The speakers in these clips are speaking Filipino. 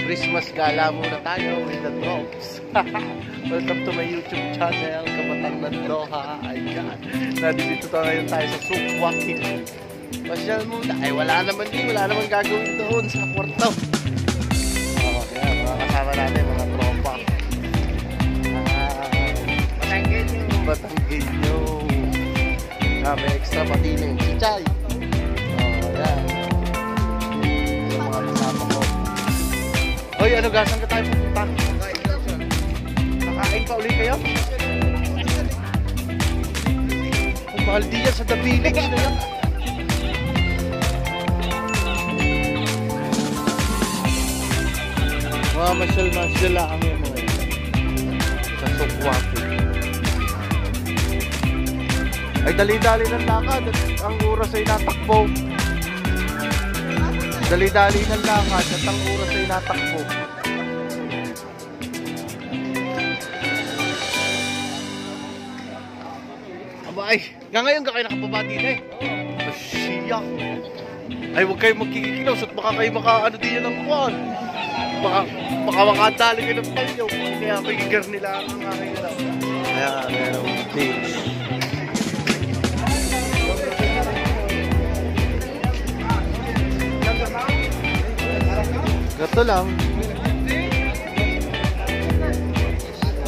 Christmas gala muna tayo with the drops. Welcome to my YouTube channel, Kabatang Nandoha. Ayan. Nandito ngayon tayo sa Sukwaki. Pasyal muna. Ay, wala naman gagawin doon sa kwarto. Ayan, mga kasama natin, mga tropa. Batanggenyo. May extra patining. Si Chay. Ayan. Yung mga kasama ko. Hoy, ano gasan ka tayo pupunta? Kakain pa ulit kayo? Mahal di yan sa The Village na yan. Mga masyal lang kami mo sa Sukwaki. Ay, dali-dali ng lakad. Ang oras ay natakbo. Dali-dali ng lakad at ang oras ay natakbo. Abay, ngayon ka kayo nakapabati na eh. Siya. Ay, huwag kayo magkikikilaw at baka kayo makaano din yan ng kuwan. Baka makadali kayo ng palyo. Kaya pigigar nila ang aking alam. Ayan, meron. Please. Gato lang.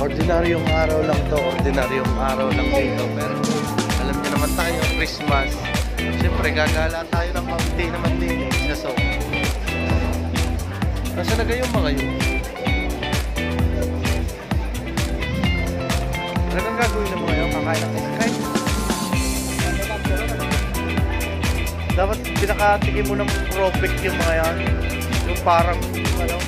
Ordinaryong araw lang to. Ordinaryong araw lang dito. Pero alam niyo naman tayo, Christmas. Siyempre gagala tayo ng kaunti naman din sa Sok. Nasa na kayong mga yun? Talagang gagawin na mo ngayon? Kakain ng ice cream? Dapat pinakatikin mo ng propek yung mga yan. Yung parang, ano?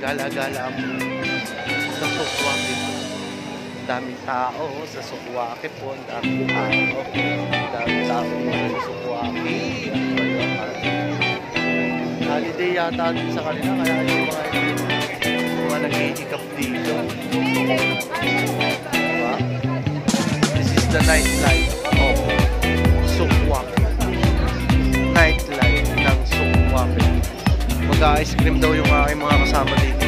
Gala-gala mo sa Sukwaki. Daming tao sa Sukwaki po. Daming tao sa Sukwaki. Holiday yata din sa kanila. Kaya yung mga nag-iikap dito. Diba? This is the nightlife of Sukwaki. Nightlife ng Sukwaki. Mag-ice cream daw yung aking mga kasama dito.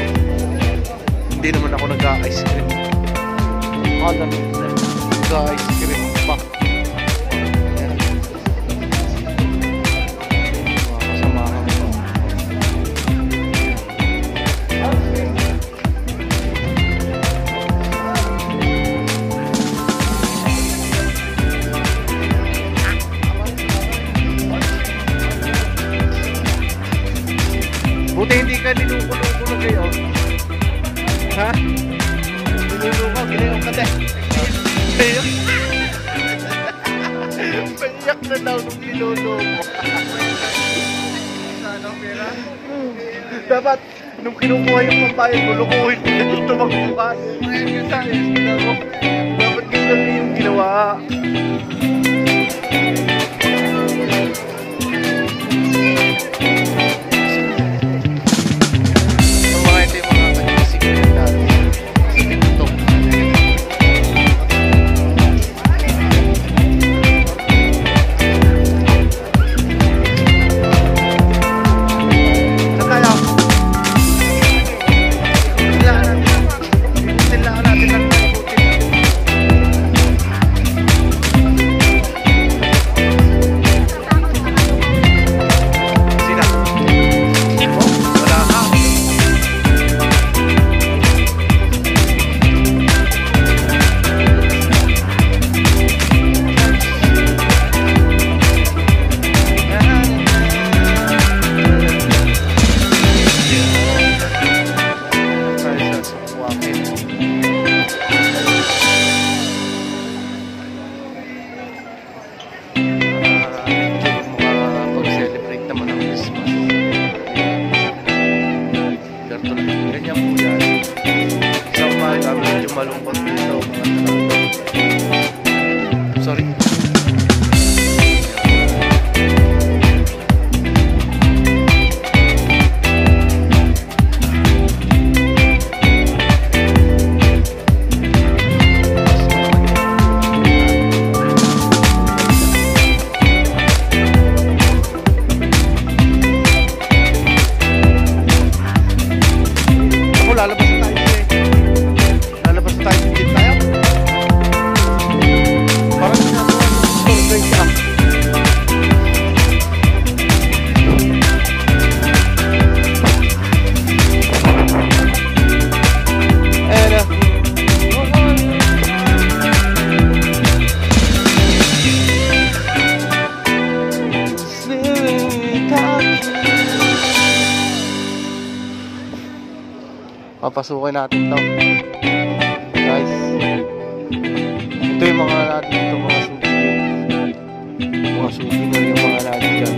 Hindi naman ako nag-ice cream. Alam mo, nag-ice cream pa. Buti hindi ka nilukulong kayo. Ha? Nilulukaw, ginayong ka din. Payak. Payak na daw nung niluluko. Sana pera? Dapat, nung kinukuha yung pambayad mo, lukuhin mo na dito magbukas. Dapat ganyan yung ginawa. Sila natin ng papasukin natin to. Guys, ito yung mga natin dito, mga souvenir. Mga souvenir yung mga natin dyan.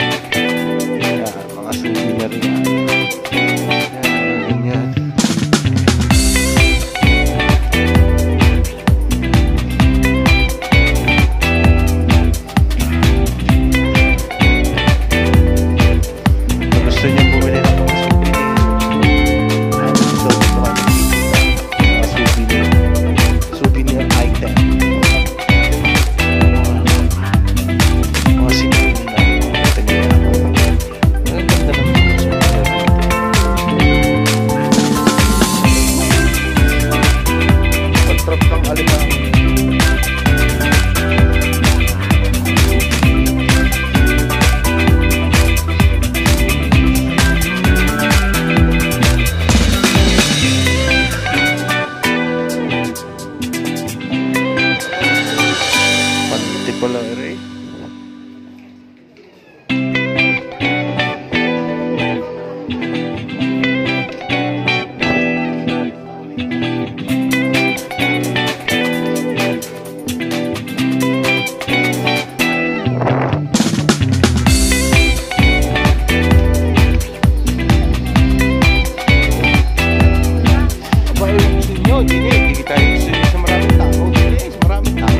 Yan, mga souvenir yan. Yan. Gusto niyo bumili ng mga souvenir. Souvenir item. Mga souvenir na ito niya. Ang ganda ng mga souvenir dito. Pag-trap ng alimang. Pala rin. Aba, yung gusto nyo, hindi tayo gusto nyo sa maraming tao. Hindi, sa maraming tao.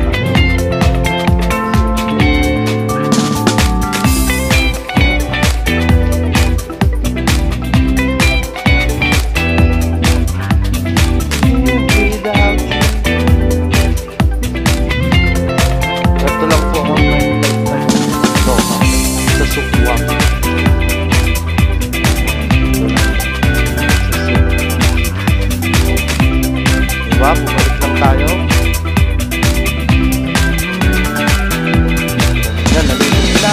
Diba? Bumalik lang tayo. Yan, nalilog sila.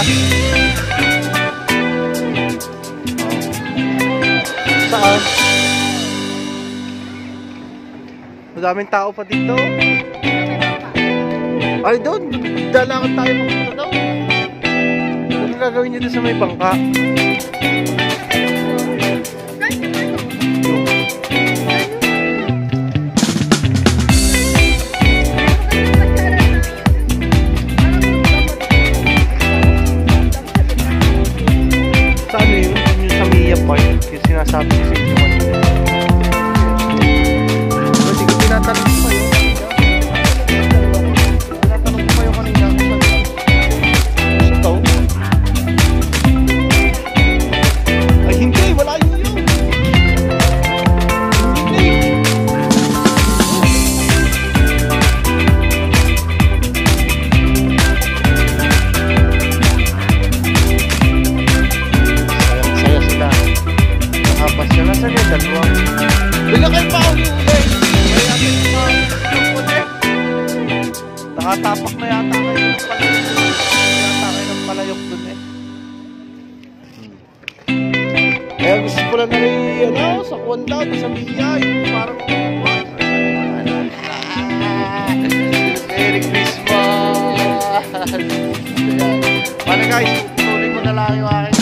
Saan? Madaming tao pa dito. Ay, doon. Dalangan tayo mapunta daw. Ano gagawin nyo doon sa may bangka? Yung sinasabi ko sa inyo kanina. Hindi ko tinatanong ko kayo. Tinatanong ko kayo kanina kung saan ito. Ay hindi, wala yun yun. Hindi. Sayang-saya sila. Pasya na sa nila, dalawang. Bigla kayo pa ako yung ulay. May atin yung ulay. Nakatapak na yata kayo ng palayok. Yata kayo ng palayok dun eh. Kaya gusto ko lang na rin, sa Kwanda, sa Mia, yung parang Merry Christmas! Paano guys, tuloy mo na lang yung akin.